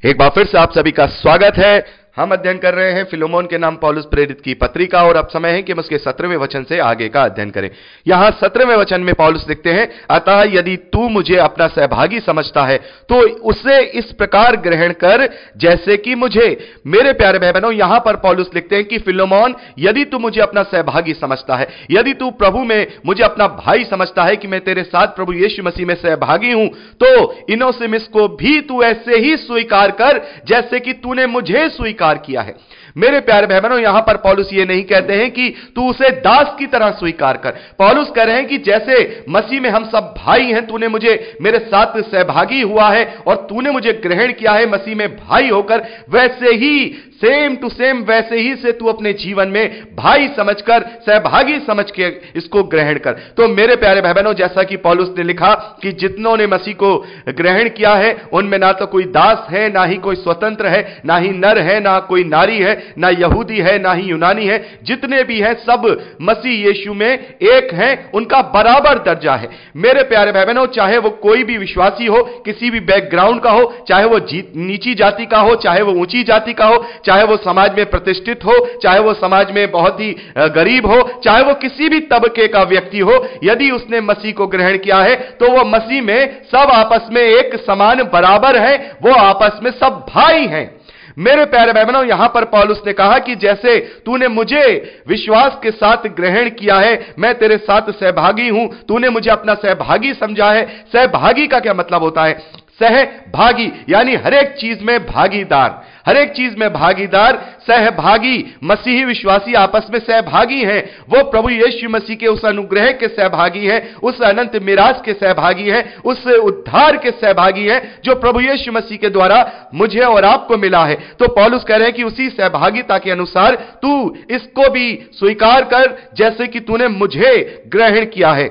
एक बार फिर से आप सभी का स्वागत है। हम अध्ययन कर रहे हैं फिलोमोन के नाम पौलुस प्रेरित की पत्रिका और अब समय है कि हम उसके 17वें वचन से आगे का अध्ययन करें। यहां 17वें वचन में पौलुस लिखते हैं, अतः यदि तू मुझे अपना सहभागी समझता है तो उसे इस प्रकार ग्रहण कर जैसे कि मुझे। मेरे प्यारे भाई बहनों, यहां पर पौलुस लिखते हैं कि फिलोमोन, यदि तू मुझे अपना सहभागी समझता है, यदि तू प्रभु में मुझे अपना भाई समझता है कि मैं तेरे साथ प्रभु यीशु मसीह में सहभागी हूं, तो इनोसिमिस को भी तू ऐसे ही स्वीकार कर जैसे कि तूने मुझे स्वीकार किया है। मेरे प्यारे भाई बहनों, यहां पर पौलुस ये नहीं कहते हैं कि तू उसे दास की तरह स्वीकार कर। पौलुस कह रहे हैं कि जैसे मसीह में हम सब भाई हैं, तूने मुझे मेरे साथ सहभागी हुआ है और तूने मुझे ग्रहण किया है मसीह में भाई होकर, वैसे ही सेम टू सेम वैसे ही से तू अपने जीवन में भाई समझकर, सहभागी समझ के इसको ग्रहण कर। तो मेरे प्यारे भाई बहनों, जैसा कि पौलुस ने लिखा कि जितनों ने मसीह को ग्रहण किया है उनमें ना तो कोई दास है, ना ही कोई स्वतंत्र है, ना ही नर है, ना कोई नारी है, ना यहूदी है, ना ही यूनानी है, जितने भी हैं सब मसीह यीशु में एक हैं, उनका बराबर दर्जा है। मेरे प्यारे भाई बहनों, चाहे वो कोई भी विश्वासी हो, किसी भी बैकग्राउंड का हो, चाहे वो नीची जाति का हो, चाहे वो ऊंची जाति का हो, चाहे वो समाज में प्रतिष्ठित हो, चाहे वो समाज में बहुत ही गरीब हो, चाहे वो किसी भी तबके का व्यक्ति हो, यदि उसने मसीह को ग्रहण किया है तो वो मसीह में सब आपस में एक समान बराबर है, वो आपस में सब भाई हैं। मेरे प्यारे भाई बहनों, यहां पर पौलुस ने कहा कि जैसे तूने मुझे विश्वास के साथ ग्रहण किया है, मैं तेरे साथ सहभागी हूं, तूने मुझे अपना सहभागी समझा है। सहभागी का क्या मतलब होता है? सहभागी यानी हर एक चीज में भागीदार, हर एक चीज में भागीदार, सहभागी। मसीही विश्वासी आपस में सहभागी हैं, वो प्रभु यीशु मसीह के उस अनुग्रह के सहभागी हैं, उस अनंत मिराज के सहभागी हैं, उस उद्धार के सहभागी हैं जो प्रभु यीशु मसीह के द्वारा मुझे और आपको मिला है। तो पौलुस कह रहे हैं कि उसी सहभागिता के अनुसार तू इसको भी स्वीकार कर जैसे कि तूने मुझे ग्रहण किया है।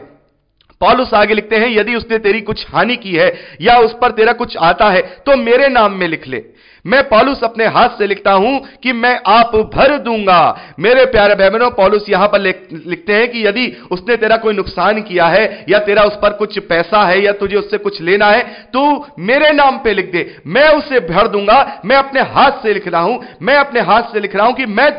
पौलुस आगे लिखते हैं, यदि उसने तेरी कुछ हानि की है या उस पर तेरा कुछ आता है तो मेरे नाम में लिख ले। मैं पौलुस अपने हाथ से लिखता हूं कि मैं आप भर दूंगा। मेरे प्यारे भाई बहनों, पौलुस यहां पर लिखते हैं कि यदि उसने तेरा कोई नुकसान किया है या तेरा उस पर कुछ पैसा है या तुझे उससे कुछ लेना है, तू मेरे नाम पे लिख दे, मैं उसे भर दूंगा। मैं अपने हाथ से लिख रहा हूं, मैं अपने हाथ से लिख रहा हूं कि मैं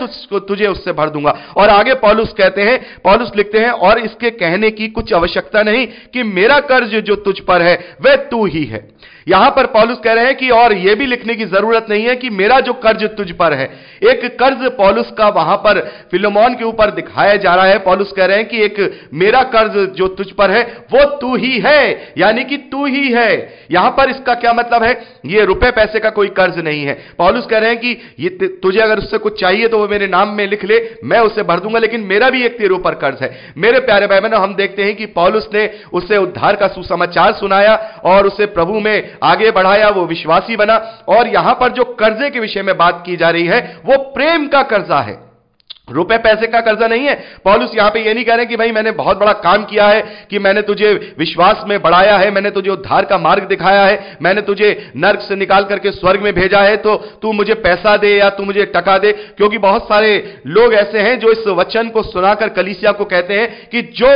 तुझे उससे भर दूंगा। और आगे पौलुस कहते हैं, पौलुस लिखते हैं, और इसके कहने की कुछ आवश्यकता नहीं कि मेरा कर्ज जो तुझ पर है वह तू ही है। यहां पर पौलुस कह रहे हैं कि और यह भी लिखने की जरूरत नहीं है कि मेरा जो कर्ज तुझ पर है। एक कर्ज पौलुस का वहां पर फिलोमोन के ऊपर दिखाया जा रहा है। पौलुस कह रहे हैं कि एक मेरा कर्ज जो तुझ पर है वो तू ही है, यानी कि तू ही है। यहां पर इसका क्या मतलब है? ये रुपए पैसे का कोई कर्ज नहीं है। पौलुस कह रहे हैं कि ये तुझे अगर उससे कुछ चाहिए तो वो मेरे नाम में लिख ले, मैं उसे भर दूंगा, लेकिन मेरा भी एक तेरे ऊपर कर्ज है। मेरे प्यारे भाई बहनों, हम देखते हैं कि पौलुस ने उसे उद्धार का सुसमाचार सुनाया और उसे प्रभु में आगे बढ़ाया, वो विश्वासी बना। और यहां पर जो कर्जे के विषय में बात की जा रही है वो प्रेम का कर्जा है, रुपए पैसे का कर्जा नहीं है। पौलुस यहां पे ये नहीं कह रहे कि भाई मैंने बहुत बड़ा काम किया है, कि मैंने तुझे विश्वास में बढ़ाया है, मैंने तुझे उद्धार का मार्ग दिखाया है, मैंने तुझे नर्क से निकाल करके स्वर्ग में भेजा है, तो तू मुझे पैसा दे या तू मुझे टका दे। क्योंकि बहुत सारे लोग ऐसे हैं जो इस वचन को सुनाकर कलीसिया को कहते हैं कि जो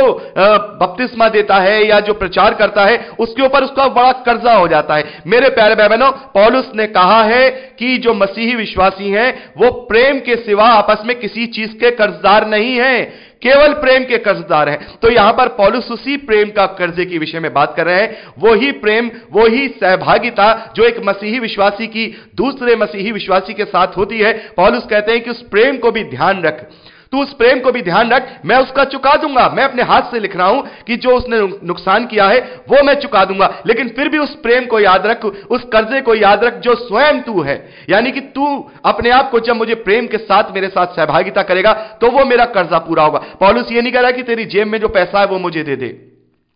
बपतिस्मा देता है या जो प्रचार करता है उसके ऊपर उसका बड़ा कर्जा हो जाता है। मेरे प्यारे भाई बहनों, पौलुस ने कहा है कि जो मसीही विश्वासी हैं वो प्रेम के सिवा आपस में किसी चीज के कर्जदार नहीं है, केवल प्रेम के कर्जदार हैं। तो यहां पर पौलुस उसी प्रेम का कर्जे के विषय में बात कर रहे हैं। वही प्रेम, वही सहभागिता जो एक मसीही विश्वासी की दूसरे मसीही विश्वासी के साथ होती है। पौलुस कहते हैं कि उस प्रेम को भी ध्यान रख, तू उस प्रेम को भी ध्यान रख, मैं उसका चुका दूंगा। मैं अपने हाथ से लिख रहा हूं कि जो उसने नुकसान किया है वो मैं चुका दूंगा, लेकिन फिर भी उस प्रेम को याद रख, उस कर्जे को याद रख जो स्वयं तू है। यानी कि तू अपने आप को जब मुझे प्रेम के साथ मेरे साथ सहभागिता करेगा तो वो मेरा कर्जा पूरा होगा। पौलुस ये नहीं कह रहा कि तेरी जेब में जो पैसा है वो मुझे दे दे,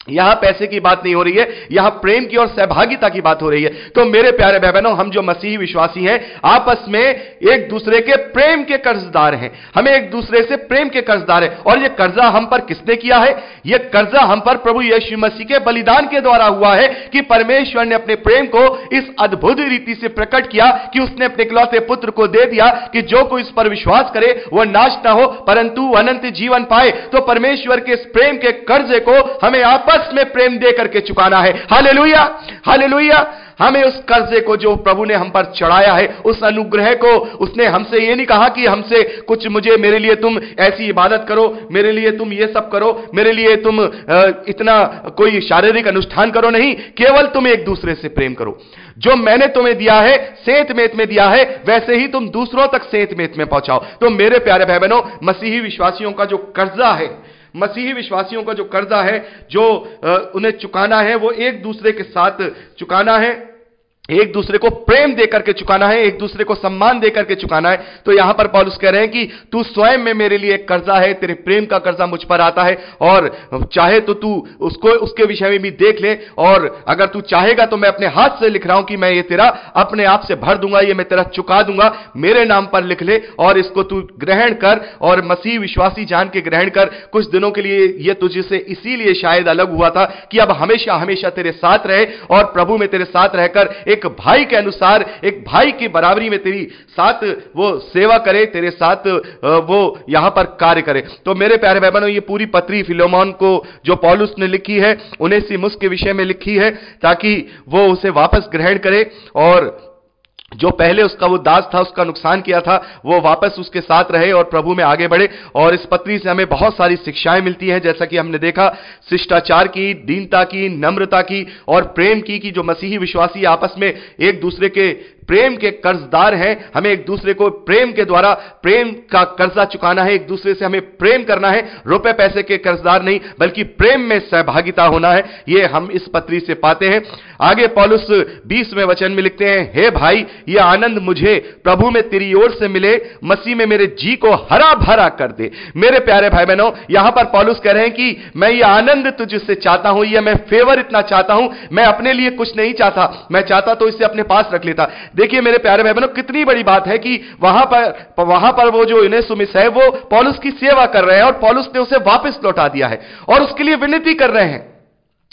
यहां पैसे की बात नहीं हो रही है, यहां प्रेम की और सहभागिता की बात हो रही है। तो मेरे प्यारे भाई बहनों, हम जो मसीही विश्वासी हैं आपस में एक दूसरे के प्रेम के कर्जदार हैं, हमें एक दूसरे से प्रेम के कर्जदार हैं। और यह कर्जा हम पर किसने किया है? यह कर्जा हम पर प्रभु यीशु मसीह के बलिदान के द्वारा हुआ है कि परमेश्वर ने अपने प्रेम को इस अद्भुत रीति से प्रकट किया कि उसने अपने इकलौते पुत्र को दे दिया कि जो कोई इस पर विश्वास करे वह नाश ना हो परंतु अनंत जीवन पाए। तो परमेश्वर के इस प्रेम के कर्जे को हमें आप आपस में प्रेम दे करके चुकाना है। Hallelujah, hallelujah. हमें उस कर्जे को जो प्रभु ने हम पर चढ़ाया है, उस अनुग्रह को, उसने हमसे ये नहीं कहा कि हमसे कुछ मेरे लिए तुम ऐसी इबादत करो, मेरे लिए तुम ये सब करो, मेरे लिए तुम इतना कोई शारीरिक अनुष्ठान करो। नहीं, केवल तुम एक दूसरे से प्रेम करो। जो मैंने तुम्हें दिया है, सेंत मेत में दिया है, वैसे ही तुम दूसरों तक सेंत मेत में पहुंचाओ। तो मेरे प्यारे भाई बहनों, मसीही विश्वासियों का जो कर्जा है, मसीही विश्वासियों का जो कर्जा है, जो उन्हें चुकाना है, वो एक दूसरे के साथ चुकाना है, एक दूसरे को प्रेम देकर के चुकाना है, एक दूसरे को सम्मान देकर के चुकाना है। तो यहां पर पौलुस कह रहे हैं कि तू स्वयं में मेरे लिए एक कर्जा है, तेरे प्रेम का कर्जा मुझ पर आता है, और चाहे तो तू उसको उसके विषय में भी देख ले, और अगर तू चाहेगा तो मैं अपने हाथ से लिख रहा हूं कि मैं ये तेरा अपने आप से भर दूंगा, ये मैं तेरा चुका दूंगा, मेरे नाम पर लिख ले और इसको तू ग्रहण कर और मसीह विश्वासी जान के ग्रहण कर। कुछ दिनों के लिए ये तुझे से इसीलिए शायद अलग हुआ था कि अब हमेशा हमेशा तेरे साथ रहे और प्रभु में तेरे साथ रहकर एक भाई के अनुसार, एक भाई की बराबरी में तेरी साथ वो सेवा करे, तेरे साथ वो यहां पर कार्य करे। तो मेरे प्यारे भाई बहनों, ये पूरी पत्री फिलोमोन को जो पौलुस ने लिखी है, उनेसिमुस के विषय में लिखी है, ताकि वो उसे वापस ग्रहण करे और जो पहले उसका वो दास था, उसका नुकसान किया था, वो वापस उसके साथ रहे और प्रभु में आगे बढ़े। और इस पत्री से हमें बहुत सारी शिक्षाएं मिलती हैं, जैसा कि हमने देखा, शिष्टाचार की, दीनता की, नम्रता की और प्रेम की, कि जो मसीही विश्वासी आपस में एक दूसरे के प्रेम के कर्जदार हैं। हमें एक दूसरे को प्रेम के द्वारा प्रेम का कर्जा चुकाना है, एक दूसरे से हमें प्रेम करना है, रुपए पैसे के कर्जदार नहीं, बल्कि प्रेम में सहभागिता होना है। ये हम इस पत्री से पाते हैं। आगे पौलुस 20वें वचन में लिखते हैं, हे भाई, ये आनंद मुझे प्रभु में तेरी ओर से मिले, मसीह में मेरे जी को हरा भरा कर दे। मेरे प्यारे भाई बहनों, यहां पर पौलुस कह रहे हैं कि मैं ये आनंद तुझसे चाहता हूं, ये मैं फेवर इतना चाहता हूं, मैं अपने लिए कुछ नहीं चाहता, मैं चाहता तो इसे अपने पास रख लेता। देखिए मेरे प्यारे भाई बहनों, कितनी बड़ी बात है कि वहां पर वो जो उनेसिमुस है, वो पौलुस की सेवा कर रहे हैं और पौलुस ने उसे वापस लौटा दिया है और उसके लिए विनती कर रहे हैं।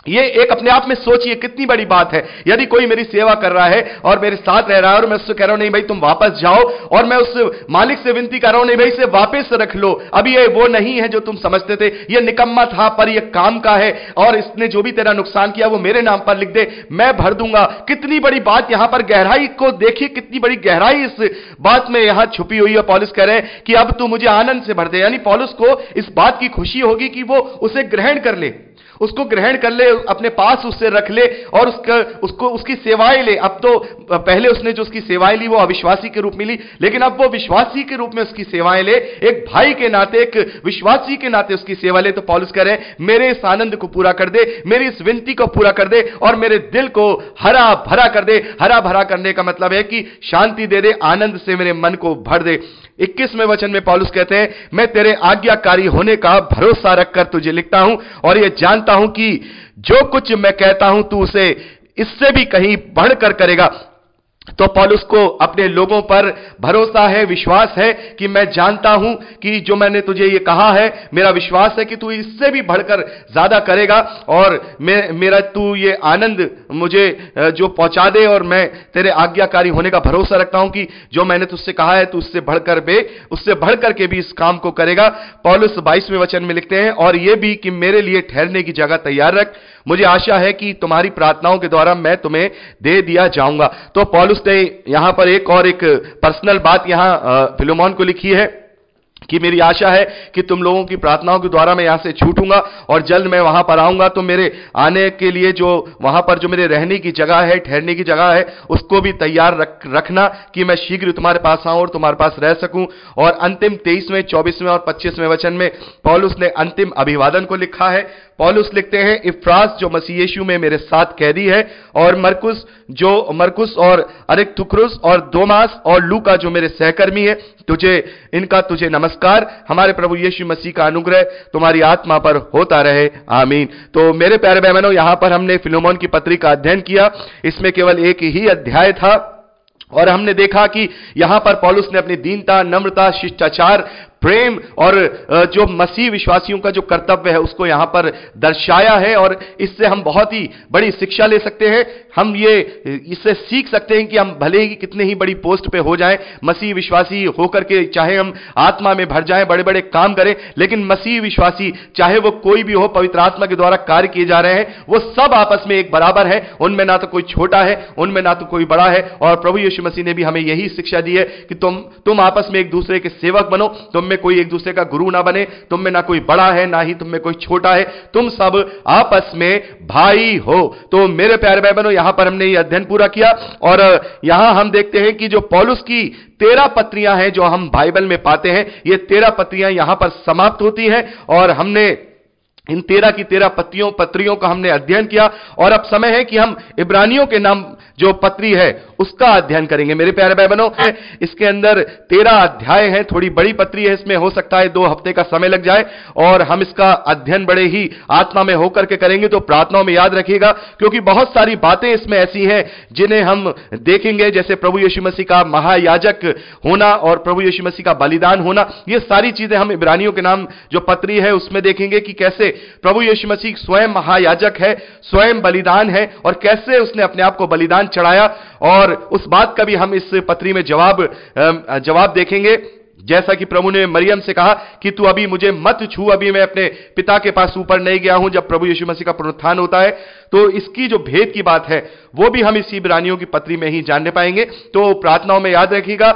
ये एक अपने आप में सोचिए कितनी बड़ी बात है। यदि कोई मेरी सेवा कर रहा है और मेरे साथ रह रहा है और मैं उससे कह रहा हूं नहीं भाई तुम वापस जाओ, और मैं उस मालिक से विनती कर रहा हूं नहीं भाई इसे वापस रख लो, अभी ये वो नहीं है जो तुम समझते थे, ये निकम्मा था पर ये काम का है, और इसने जो भी तेरा नुकसान किया वो मेरे नाम पर लिख दे, मैं भर दूंगा। कितनी बड़ी बात यहां पर, गहराई को देखिए, कितनी बड़ी गहराई इस बात में यहां छुपी हुई है। पौलुस कह रहे हैं कि अब तू मुझे आनंद से भर दे, यानी पौलुस को इस बात की खुशी होगी कि वो उसे ग्रहण कर ले, उसको ग्रहण कर ले, अपने पास उससे रख ले और उसको उसकी सेवाएं ले। अब तो पहले उसने जो उसकी सेवाएं ली वो अविश्वासी के रूप में ली, लेकिन अब वो विश्वासी के रूप में उसकी सेवाएं ले, एक भाई के नाते, एक विश्वासी के नाते उसकी सेवा ले। तो पौलुस कह रहे हैं मेरे इस आनंद को पूरा कर दे, मेरी इस विनती को पूरा कर दे और मेरे दिल को हरा भरा कर दे। हरा भरा करने का मतलब है कि शांति दे दे, आनंद से मेरे मन को भर दे। 21वें वचन में पौलुस कहते हैं, मैं तेरे आज्ञाकारी होने का भरोसा रखकर तुझे लिखता हूं और यह जानता हूं कि जो कुछ मैं कहता हूं तू उसे इससे भी कहीं बढ़कर करेगा। तो पौलुस को अपने लोगों पर भरोसा है, विश्वास है कि मैं जानता हूं कि जो मैंने तुझे ये कहा है, मेरा विश्वास है कि तू इससे भी बढ़कर ज्यादा करेगा और मेरा तू ये आनंद मुझे जो पहुंचा दे, और मैं तेरे आज्ञाकारी होने का भरोसा रखता हूं कि जो मैंने तुझसे कहा है तू उससे बढ़कर के भी इस काम को करेगा। पौलुस 22वें वचन में लिखते हैं, और ये भी कि मेरे लिए ठहरने की जगह तैयार रख, मुझे आशा है कि तुम्हारी प्रार्थनाओं के द्वारा मैं तुम्हें दे दिया जाऊंगा। तो पौलुस ने यहां पर एक पर्सनल बात यहां फिलोमोन को लिखी है कि मेरी आशा है कि तुम लोगों की प्रार्थनाओं के द्वारा मैं यहां से छूटूंगा और जल्द मैं वहां पर आऊंगा। तो मेरे आने के लिए जो वहां पर जो मेरे रहने की जगह है, ठहरने की जगह है, उसको भी तैयार रखना कि मैं शीघ्र तुम्हारे पास आऊं और तुम्हारे पास रह सकूं। और अंतिम 23वें, 24वें और 25वें वचन में पौलुस ने अंतिम अभिवादन को लिखा है। पौलुस लिखते हैं, इफ्रास जो मसीह यीशु में मेरे साथ कैदी है, और मरकुस और अरिस्तर्खुस और दोमास और लूका जो मेरे सहकर्मी है, तुझे नमस्कार। हमारे प्रभु यीशु मसीह का अनुग्रह तुम्हारी आत्मा पर होता रहे, आमीन। तो मेरे प्यारे भाई बहनों, यहां पर हमने फिलोमोन की पत्री का अध्ययन किया। इसमें केवल एक ही अध्याय था और हमने देखा कि यहां पर पौलुस ने अपनी दीनता, नम्रता, शिष्टाचार, प्रेम और जो मसीह विश्वासियों का जो कर्तव्य है उसको यहां पर दर्शाया है। और इससे हम बहुत ही बड़ी शिक्षा ले सकते हैं। हम ये इससे सीख सकते हैं कि हम भले ही कितने ही बड़ी पोस्ट पे हो जाएं, मसीह विश्वासी होकर के चाहे हम आत्मा में भर जाएं, बड़े बड़े काम करें, लेकिन मसीह विश्वासी चाहे वो कोई भी हो, पवित्र आत्मा के द्वारा कार्य किए जा रहे हैं, वो सब आपस में एक बराबर है। उनमें ना तो कोई छोटा है, उनमें ना तो कोई बड़ा है। और प्रभु यीशु मसीह ने भी हमें यही शिक्षा दी है कि तुम आपस में एक दूसरे के सेवक बनो, तुम में कोई एक दूसरे का गुरु ना बने, तुम में ना कोई बड़ा है ना ही तुम में कोई छोटा है, तुम सब आपस में भाई हो। तो मेरे प्यारे भाई बहनों, यहां पर हमने ये अध्ययन पूरा किया और यहां हम देखते हैं कि जो पौलुस की 13 पत्रियां हैं जो हम बाइबल में पाते हैं, ये 13 पत्रियां यहां पर समाप्त होती हैं और हमने इन 13 की 13 पत्रियों का हमने अध्ययन किया। और अब समय है कि हम इब्रानियों के नाम जो पत्री है उसका अध्ययन करेंगे। मेरे प्यारे भाई बहनों, इसके अंदर 13 अध्याय हैं, थोड़ी बड़ी पत्री है, इसमें हो सकता है 2 हफ्ते का समय लग जाए और हम इसका अध्ययन बड़े ही आत्मा में होकर के करेंगे। तो प्रार्थनाओं में याद रखिएगा, क्योंकि बहुत सारी बातें इसमें ऐसी हैं जिन्हें हम देखेंगे, जैसे प्रभु यीशु मसीह का महायाजक होना और प्रभु यीशु मसीह का बलिदान होना। ये सारी चीजें हम इब्रानियों के नाम जो पत्री है उसमें देखेंगे कि कैसे प्रभु यीशु मसीह स्वयं महायाजक है, स्वयं बलिदान है और कैसे उसने अपने आप को बलिदान चढ़ाया। और उस बात का भी हम इस पत्री में जवाब देखेंगे, जैसा कि प्रभु ने मरियम से कहा कि तू अभी मुझे मत छू, अभी मैं अपने पिता के पास ऊपर नहीं गया हूं, जब प्रभु यीशु मसीह का पुनरुत्थान होता है। तो इसकी जो भेद की बात है वो भी हम इसी इब्रानियों की पत्री में ही जानने पाएंगे। तो प्रार्थनाओं में याद रखिएगा।